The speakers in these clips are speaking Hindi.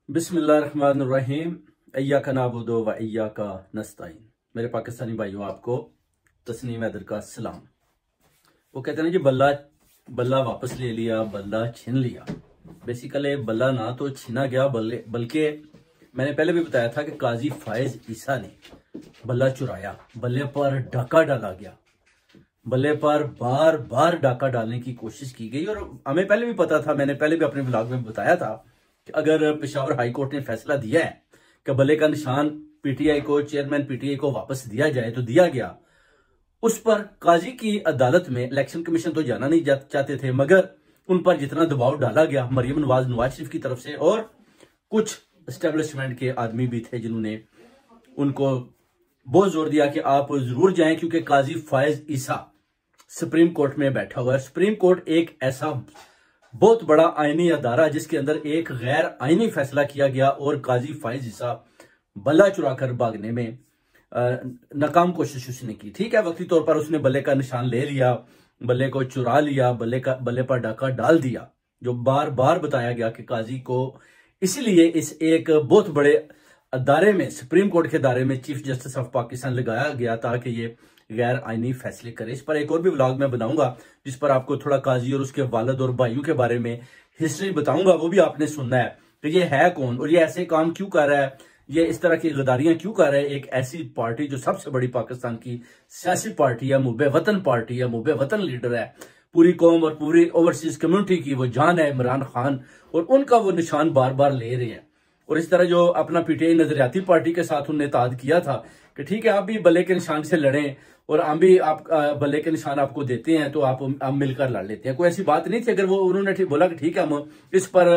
बिस्मिल्लाहिर्रहमानिर्रहीम। इय्याका नअबुदु व इय्याका नस्तईन। मेरे पाकिस्तानी भाइयों, आपको तस्नीम हैदर का सलाम। वो कहते हैं ना जी, बल्ला बल्ला वापस ले लिया, बल्ला छीन लिया। बेसिकली बल्ला ना तो छीना गया बल्कि मैंने पहले भी बताया था कि काजी फायज ईसा ने बल्ला चुराया, बल्ले पर डाका डाला गया, बल्ले पर बार बार डाका डालने की कोशिश की गई। और हमें पहले भी पता था, मैंने पहले भी अपने ब्लॉग में बताया था कि अगर पेशावर हाई कोर्ट ने फैसला दिया है कि बल्ले का निशान पीटीआई को, चेयरमैन पीटीआई को वापस दिया जाए तो दिया गया। उस पर काजी की अदालत में इलेक्शन कमीशन तो जाना नहीं चाहते थे, मगर उन पर जितना दबाव डाला गया मरियम नवाज शरीफ की तरफ से, और कुछ एस्टेब्लिशमेंट के आदमी भी थे जिन्होंने उनको बहुत जोर दिया कि आप जरूर जाएं, क्योंकि काजी फायज ईसा सुप्रीम कोर्ट में बैठा हुआ है। सुप्रीम कोर्ट एक ऐसा बहुत बड़ा आईनी अदारा जिसके अंदर एक गैर आईनी फैसला किया गया, और काजी फायज ईसा बल्ला चुराकर भागने में नाकाम कोशिश उसने की। ठीक है, वक्ती तौर पर उसने बल्ले का निशान ले लिया, बल्ले को चुरा लिया, बल्ले पर डाका डाल दिया, जो बार बार बताया गया कि काजी को इसलिए इस एक बहुत बड़े अदारे में, सुप्रीम कोर्ट के दायरे में चीफ जस्टिस ऑफ पाकिस्तान लगाया गया ताकि ये गैर आईनी फैसले करे। इस पर एक और भी व्लॉग में बनाऊंगा जिस पर आपको थोड़ा काजी और उसके वालिद और भाइयों के बारे में हिस्ट्री बताऊंगा, वो भी आपने सुनना है कि ये है कौन और ये ऐसे काम क्यों कर रहा है, ये इस तरह की गद्दारियां क्यों कर रहा है। एक ऐसी पार्टी जो सबसे बड़ी पाकिस्तान की सियासी पार्टी है, मुहब्बे वतन पार्टी है, मुहब्बे वतन लीडर है, पूरी कौम और पूरी ओवरसीज कम्युनिटी की वो जान है इमरान खान, और उनका वो निशान बार बार ले रहे हैं। और इस तरह जो अपना पीटीआई नजरियाती पार्टी के साथ उन्होंने इत्तेहाद किया था कि ठीक है, आप भी बल्ले के निशान से लड़ें और हम भी आप बल्ले के निशान आपको देते हैं तो आप मिलकर लड़ लेते हैं। कोई ऐसी बात नहीं थी। अगर वो उन्होंने बोला कि ठीक है, हम इस पर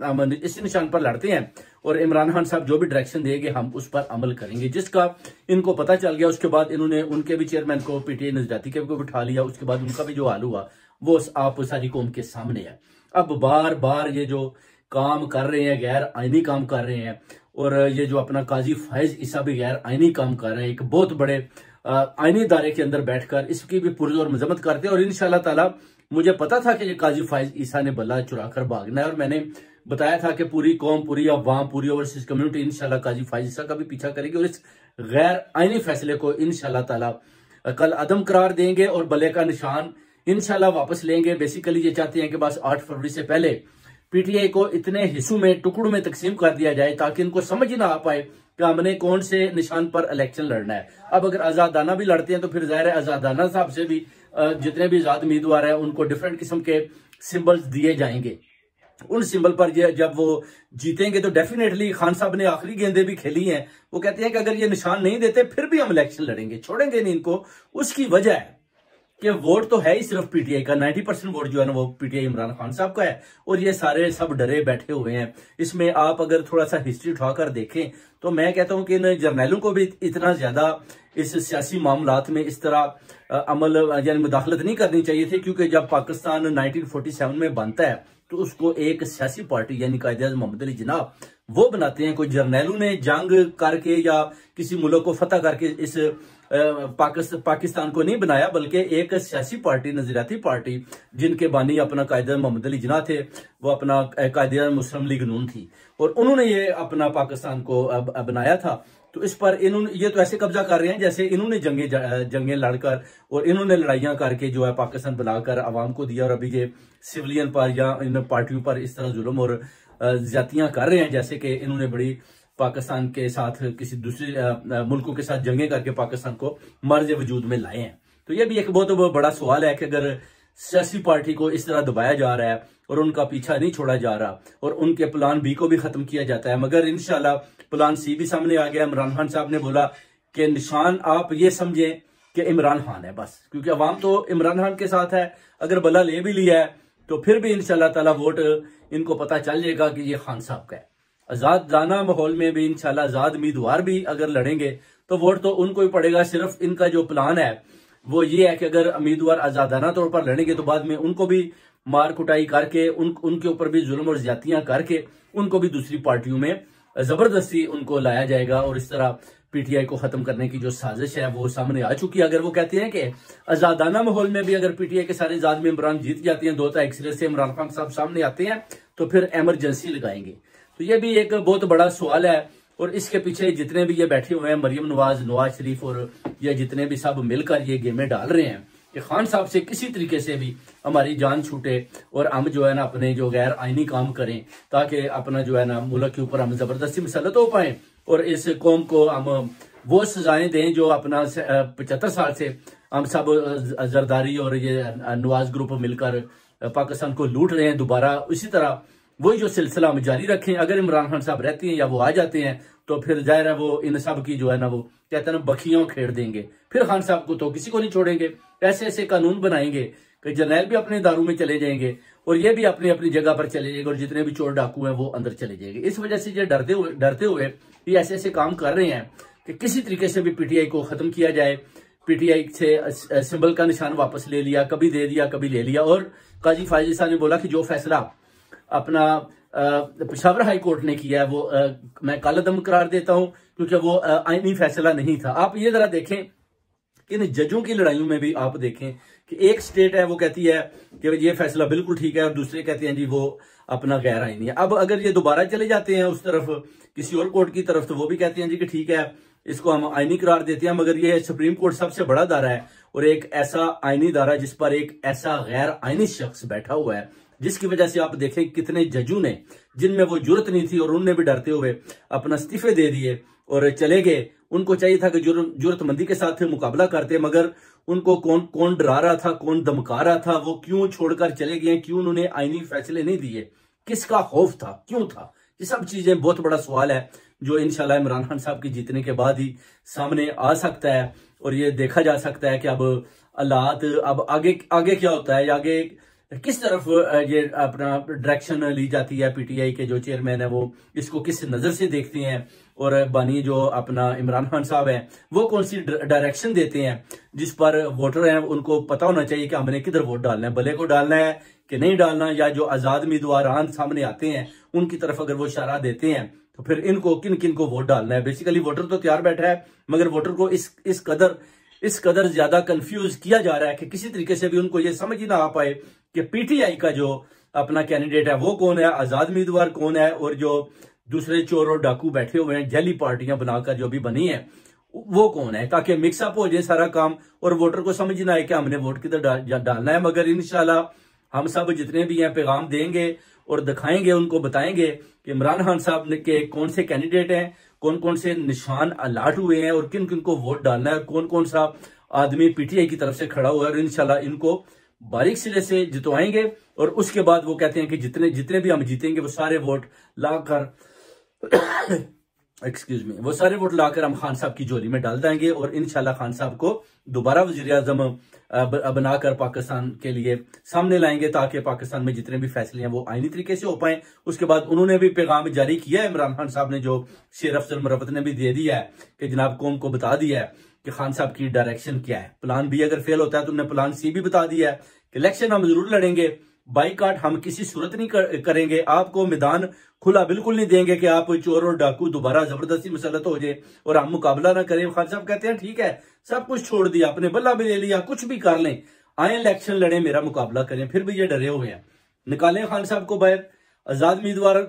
हम इस निशान पर लड़ते हैं और इमरान खान साहब जो भी डायरेक्शन देंगे हम उस पर अमल करेंगे, जिसका इनको पता चल गया। उसके बाद इन्होंने उनके भी चेयरमैन को, पीटीआई नजरियाती के को बिठा लिया। उसके बाद उनका भी जो हाल हुआ वो आप सारी कौम के सामने है। अब बार बार ये जो काम कर रहे हैं, गैर आईनी काम कर रहे हैं, और ये जो अपना काजी फायज ईसा भी गैर आईनी काम कर रहे हैं, एक बहुत बड़े आईनी दायरे के अंदर बैठकर इसकी भी पुरजोर मजम्मत करते हैं। और इंशाल्लाह ताला मुझे पता था कि ये काजी फायज ईसा ने बल्ला चुराकर भागना है, और मैंने बताया था कि पूरी कौम, पूरी अवाम, पूरी ओवरसीज कम्युनिटी इंशाल्लाह काजी फायज ईसा का भी पीछा करेगी और इस गैर आईनी फैसले को इंशाल्लाह ताला कल अदम करार देंगे और बल्ले का निशान इंशाल्लाह वापस लेंगे। बेसिकली ये चाहते हैं कि बस 8 फरवरी से पहले पीटीआई को इतने हिस्सों में, टुकड़ों में तकसीम कर दिया जाए ताकि इनको समझ ही ना आ पाए कि हमने कौन से निशान पर इलेक्शन लड़ना है। अब अगर आजादाना भी लड़ते हैं तो फिर जाहिर है आजादाना साहब से भी जितने भी आजाद उम्मीदवार हैं उनको डिफरेंट किस्म के सिंबल्स दिए जाएंगे। उन सिंबल पर जब वो जीतेंगे तो डेफिनेटली, खान साहब ने आखिरी गेंदें भी खेली हैं, वो कहते हैं कि अगर ये निशान नहीं देते फिर भी हम इलेक्शन लड़ेंगे, छोड़ेंगे नहीं इनको। उसकी वजह है कि वोट तो है ही सिर्फ पीटीआई का, 90% वोट जो है ना वो पीटीआई इमरान खान साहब का है, और ये सारे सब डरे बैठे हुए हैं। इसमें आप अगर थोड़ा सा हिस्ट्री उठाकर देखें तो मैं कहता हूं कि इन जर्नैलों को भी इतना ज्यादा इस सियासी मामलात में इस तरह अमल यानी मुदाखलत नहीं करनी चाहिए थी, क्योंकि जब पाकिस्तान 1947 में बनता है तो उसको एक सियासी पार्टी यानी कायदे-ए-आज़म मोहम्मद अली जिन्ना वो बनाते हैं। कोई जर्नैलों ने जंग करके या किसी मुल्क को फतह करके इस पाकिस्तान को नहीं बनाया, बल्कि एक सियासी पार्टी, नजरियाती पार्टी, जिनके बानी अपना कायदे-ए-आज़म मोहम्मद अली जिन्ना थे, वो अपना कायदे-ए-आज़म मुस्लिम लीग नून थी, और उन्होंने ये अपना पाकिस्तान को बनाया था। तो इस पर इन्होंने, ये तो ऐसे कब्जा कर रहे हैं जैसे इन्होंने जंगें लड़कर और इन्होंने लड़ाइयां करके जो है पाकिस्तान बनाकर आवाम को दिया, और अभी ये सिविलियन पर या इन पार्टियों पर इस तरह जुल्म और ज्यादतियां कर रहे हैं, जैसे कि इन्होंने बड़ी पाकिस्तान के साथ किसी दूसरे मुल्कों के साथ जंगें करके पाकिस्तान को मर्ज वजूद में लाए हैं। तो ये भी एक बहुत बड़ा सवाल है कि अगर सियासी पार्टी को इस तरह दबाया जा रहा है और उनका पीछा नहीं छोड़ा जा रहा और उनके प्लान बी को भी खत्म किया जाता है, मगर इंशाल्लाह प्लान सी भी सामने आ गया। इमरान खान साहब ने बोला कि निशान आप ये समझें कि इमरान खान है बस, क्योंकि अवाम तो इमरान खान के साथ है। अगर बल्ला ले भी लिया है तो फिर भी इंशाल्लाह ताला वोट इनको पता चल जाएगा कि ये खान साहब का है। आजादाना माहौल में भी इंशाल्लाह आजाद उम्मीदवार भी अगर लड़ेंगे तो वोट तो उनको ही पड़ेगा। सिर्फ इनका जो प्लान है वो ये है कि अगर उम्मीदवार आजादाना तौर पर लड़ेंगे तो बाद में उनको भी मार कुटाई करके, उनके ऊपर भी जुल्म और ज्यादतियां करके उनको भी दूसरी पार्टियों में जबरदस्ती उनको लाया जाएगा, और इस तरह पीटीआई को खत्म करने की जो साजिश है वो सामने आ चुकी है। अगर वो कहते हैं कि आजादाना माहौल में भी अगर पीटीआई के सारे आजाद मेंबरान जीत जाते हैं, 2 सिरे से इमरान खान साहब सामने आते हैं, तो फिर एमरजेंसी लगाएंगे। तो ये भी एक बहुत बड़ा सवाल है। और इसके पीछे जितने भी ये बैठे हुए हैं, मरियम नवाज, नवाज शरीफ और ये जितने भी सब मिलकर ये गेमें डाल रहे हैं कि खान साहब से किसी तरीके से भी हमारी जान छूटे और हम जो है ना अपने जो गैर आईनी काम करें, ताकि अपना जो है ना मुल्क के ऊपर हम जबरदस्ती मुसल्लत हो पाए और इस कौम को हम वो सजाएं दें जो अपना 75 साल से हम सब जरदारी और ये नवाज ग्रुप मिलकर पाकिस्तान को लूट रहे हैं। दोबारा इसी तरह वही जो सिलसिला हम जारी रखें। अगर इमरान खान साहब रहते हैं या वो आ जाते हैं तो फिर जाहिर है वो इन सब की जो है ना वो कहते हैं ना बखियों खेड़ देंगे, फिर खान साहब को तो किसी को नहीं छोड़ेंगे। ऐसे ऐसे कानून बनाएंगे कि जर्नैल भी अपने दारू में चले जाएंगे और ये भी अपनी अपनी जगह पर चले जाएंगे और जितने भी चोर डाकू हैं वो अंदर चले जाएंगे। इस वजह से ये डरते हुए ये ऐसे ऐसे काम कर रहे हैं कि किसी तरीके से भी पीटीआई को खत्म किया जाए। पीटीआई से सिंबल का निशान वापस ले लिया, कभी दे दिया कभी ले लिया। और काजी फायजी साहब ने बोला कि जो फैसला अपना पेशावर हाई कोर्ट ने किया है वो मैं कालअदम करार देता हूं, क्योंकि वो आईनी फैसला नहीं था। आप ये जरा देखें इन जजों की लड़ाइयों में भी आप देखें कि एक स्टेट है वो कहती है कि ये फैसला बिल्कुल ठीक है और दूसरे कहते हैं जी वो अपना गैर आईनी है। अब अगर ये दोबारा चले जाते हैं उस तरफ किसी और कोर्ट की तरफ तो वो भी कहते हैं जी कि ठीक है इसको हम आईनी करार देते हैं। मगर ये सुप्रीम कोर्ट सबसे बड़ा दायरा है और एक ऐसा आईनी दायरा जिस पर एक ऐसा गैर आईनी शख्स बैठा हुआ है, जिसकी वजह से आप देखें कितने जजों ने जिनमें वो जुर्रत नहीं थी और उनने भी डरते हुए अपना इस्तीफे दे दिए और चले गए। उनको चाहिए था कि जुर्रतमंदी के साथ मुकाबला करते, मगर उनको कौन डरा रहा था, कौन धमका रहा था, वो क्यों छोड़कर चले गए, क्यों उन्होंने आईनी फैसले नहीं दिए, किसका खौफ था, क्यों था? ये सब चीजें बहुत बड़ा सवाल है जो इंशाल्लाह इमरान खान साहब के जीतने के बाद ही सामने आ सकता है और ये देखा जा सकता है कि अब हालात अब आगे क्या होता है, आगे किस तरफ ये अपना डायरेक्शन ली जाती है। पीटीआई के जो चेयरमैन है वो इसको किस नजर से देखते हैं और बानी जो अपना इमरान खान साहब है वो कौन सी डायरेक्शन देते हैं, जिस पर वोटर हैं उनको पता होना चाहिए कि हमने किधर वोट डालना है, भले को डालना है कि नहीं डालना, या जो आजाद उम्मीदवार सामने आते हैं उनकी तरफ अगर वो इशारा देते हैं तो फिर इनको किन किन को वोट डालना है। बेसिकली वोटर तो तैयार बैठा है मगर वोटर को इस कदर ज्यादा कंफ्यूज किया जा रहा है कि किसी तरीके से भी उनको ये समझ ही ना आ पाए कि पीटीआई का जो अपना कैंडिडेट है वो कौन है, आजाद उम्मीदवार कौन है और जो दूसरे चोर और डाकू बैठे हुए हैं जैली पार्टियां बनाकर जो भी बनी है वो कौन है, ताकि मिक्सअप हो जाए सारा काम और वोटर को समझ ना आए कि हमने वोट किधर डालना है। मगर इंशाल्लाह हम सब जितने भी हैं पैगाम देंगे और दिखाएंगे, उनको बताएंगे कि इमरान खान साहब के कौन से कैंडिडेट हैं, कौन कौन से निशान अलाट हुए हैं और किन किन को वोट डालना है, कौन कौन सा आदमी पीटीआई की तरफ से खड़ा हुआ है। और इंशाल्लाह इनको बारीक सिरे से जितवाएंगे और उसके बाद वो कहते हैं कि जितने भी हम जीतेंगे वो सारे वोट लाकर एक्सक्यूज मी वो सारे वोट लाकर हम खान साहब की झोली में डाल देंगे और इंशाल्लाह खान साहब को दोबारा वजीर आजम बनाकर पाकिस्तान के लिए सामने लाएंगे, ताकि पाकिस्तान में जितने भी फैसले हैं वो आईनी तरीके से हो पाए। उसके बाद उन्होंने भी पैगाम जारी किया है, इमरान खान साहब ने, जो शेर अफजल मरवत ने भी दे दिया है कि जनाब कौम को बता दिया है कि खान साहब की डायरेक्शन क्या है। प्लान बी अगर फेल होता है तो उन्होंने प्लान सी भी बता दिया है कि इलेक्शन हम जरूर लड़ेंगे, बाईकाट हम किसी सूरत नहीं करेंगे, आपको मैदान खुला बिल्कुल नहीं देंगे कि आप चोर और डाकू दोबारा जबरदस्ती मुसल्लत हो जाए और हम मुकाबला ना करें। खान साहब कहते हैं ठीक है सब कुछ छोड़ दिया, अपने बल्ला भी ले लिया, कुछ भी कर लें, आए इलेक्शन लड़े, मेरा मुकाबला करें। फिर भी ये डरे हुए हैं, निकालें खान साहब को बाहर, आजाद उम्मीदवार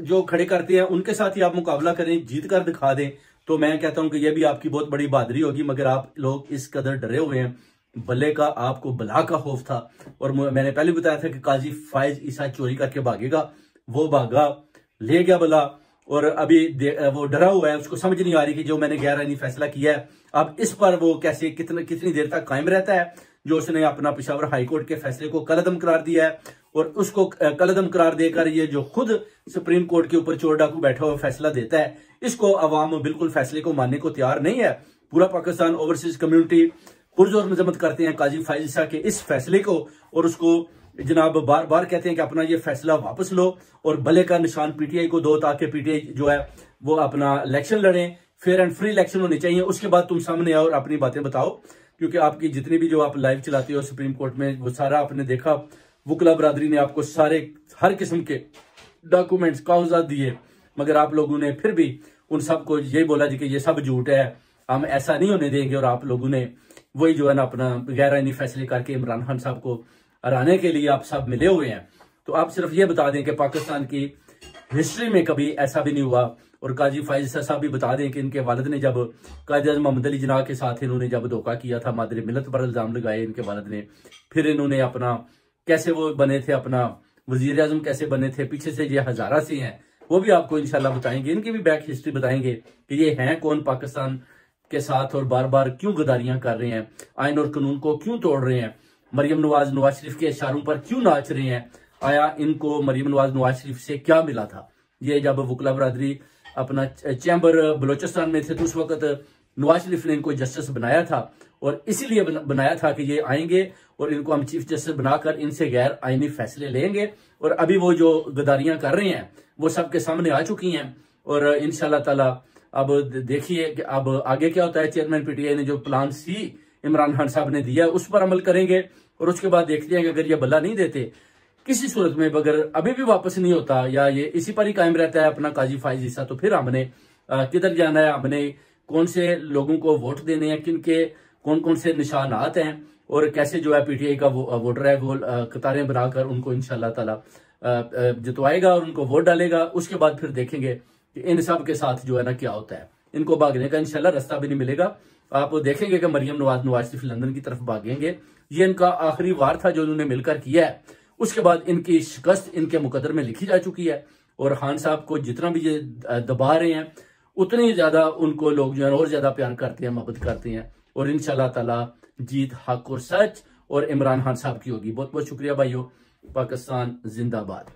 जो खड़े करते हैं उनके साथ ही आप मुकाबला करें, जीत कर दिखा दें। तो मैं कहता हूं कि यह भी आपकी बहुत बड़ी बहादुरी होगी, मगर आप लोग इस कदर डरे हुए हैं। बल्ले का आपको बला का खौफ था और मैंने पहले बताया था कि काजी फायज ईसा चोरी करके भागेगा, वो भागा, ले गया बला और अभी वो डरा हुआ है, उसको समझ नहीं आ रही कि जो मैंने गैर आईनी फैसला किया है अब इस पर वो कैसे कितनी देर तक कायम रहता है। जो उसने अपना पेशावर हाईकोर्ट के फैसले को कलअदम करार दिया है और उसको कलअदम करार देकर ये जो खुद सुप्रीम कोर्ट के ऊपर चोर डाकू बैठा हुआ फैसला देता है, इसको अवाम बिल्कुल फैसले को मानने को तैयार नहीं है। पूरा पाकिस्तान ओवरसीज कम्युनिटी पुरजोर मजम्मत करते हैं काजी फायज ईसा के इस फैसले को और उसको जनाब बार बार कहते हैं कि अपना ये फैसला वापस लो और भले का निशान पीटीआई को दो, ताकि पीटीआई जो है वो अपना इलेक्शन लड़े, फेयर एंड फ्री इलेक्शन होने चाहिए। उसके बाद तुम सामने आओ और अपनी बातें बताओ, क्योंकि आपकी जितनी भी जो आप लाइव चलाते हो सुप्रीम कोर्ट में वो सारा आपने देखा, वुकला बरादरी ने आपको सारे हर किस्म के डॉक्यूमेंट्स कागजात दिए, मगर आप लोगों ने फिर भी उन सबको यही बोला जी कि ये सब झूठ है, हम ऐसा नहीं होने देंगे। और आप लोगों ने वही जो है ना अपना गैर आईनी फैसले करके इमरान खान साहब को हराने के लिए आप सब मिले हुए हैं। तो आप सिर्फ ये बता दें कि पाकिस्तान की हिस्ट्री में कभी ऐसा भी नहीं हुआ। और काजी फाइज साहब भी बता दें कि इनके वालिद ने जब कायद आज़म मोहम्मद अली जिन्ना के साथ इन्होंने जब धोखा किया था, मादर मिलत पर इल्जाम लगाए इनके वालिद ने, फिर इन्होंने अपना कैसे वो बने थे, अपना वजीर आजम कैसे बने थे, पीछे से ये हजारा से हैं, वो भी आपको इंशाल्लाह बताएंगे। इनकी भी बैक हिस्ट्री बताएंगे कि ये हैं कौन पाकिस्तान के साथ और बार बार क्यों गद्दारियां कर रहे हैं, आइन और कानून को क्यों तोड़ रहे हैं, मरियम नवाज शरीफ के इशारों पर क्यों नाच रहे हैं, आया इनको मरियम नवाज शरीफ से क्या मिला था। ये जब वकला बरादरी अपना चैम्बर बलोचिस्तान में थे तो उस वक्त नवाज शरीफ ने इनको जस्टिस बनाया था, और इसीलिए बनाया था कि ये आएंगे और इनको हम चीफ जस्टिस बनाकर इनसे गैर आईनी फैसले लेंगे। और अभी वो जो गद्दारियां कर रहे हैं वो सबके सामने आ चुकी हैं। और इंशाल्लाह ताला अब देखिए कि अब आगे क्या होता है। चेयरमैन पीटीआई ने जो प्लान सी इमरान खान साहब ने दिया उस पर अमल करेंगे, और उसके बाद देखते हैं कि अगर ये बल्ला नहीं देते किसी सूरत में, अगर अभी भी वापस नहीं होता या ये इसी पर ही कायम रहता है अपना काजी फाइज हिस्सा, तो फिर हमने किधर जाना है, हमने कौन से लोगों को वोट देने हैं, किनके कौन कौन से निशानात हैं, और कैसे जो है पीटीआई का वोटर है वो कतारें बनाकर उनको इंशाल्लाह ताला जितवाएगा और उनको वोट डालेगा। उसके बाद फिर देखेंगे कि इन सब के साथ जो है ना क्या होता है। इनको भागने का इंशाल्लाह रास्ता भी नहीं मिलेगा। आप देखेंगे कि मरियम नवाज शरीफ लंदन की तरफ भागेंगे। ये इनका आखिरी वार था जो उन्होंने मिलकर किया है। उसके बाद इनकी शिकस्त इनके मुकद्दर में लिखी जा चुकी है, और खान साहब को जितना भी ये दबा रहे हैं उतनी ज्यादा उनको लोग जो है और ज्यादा प्यार करते हैं, मोहब्बत करते हैं। और इंशाल्लाह ताला जीत हक और सच और इमरान खान साहब की होगी। बहुत बहुत शुक्रिया भाइयों। पाकिस्तान जिंदाबाद।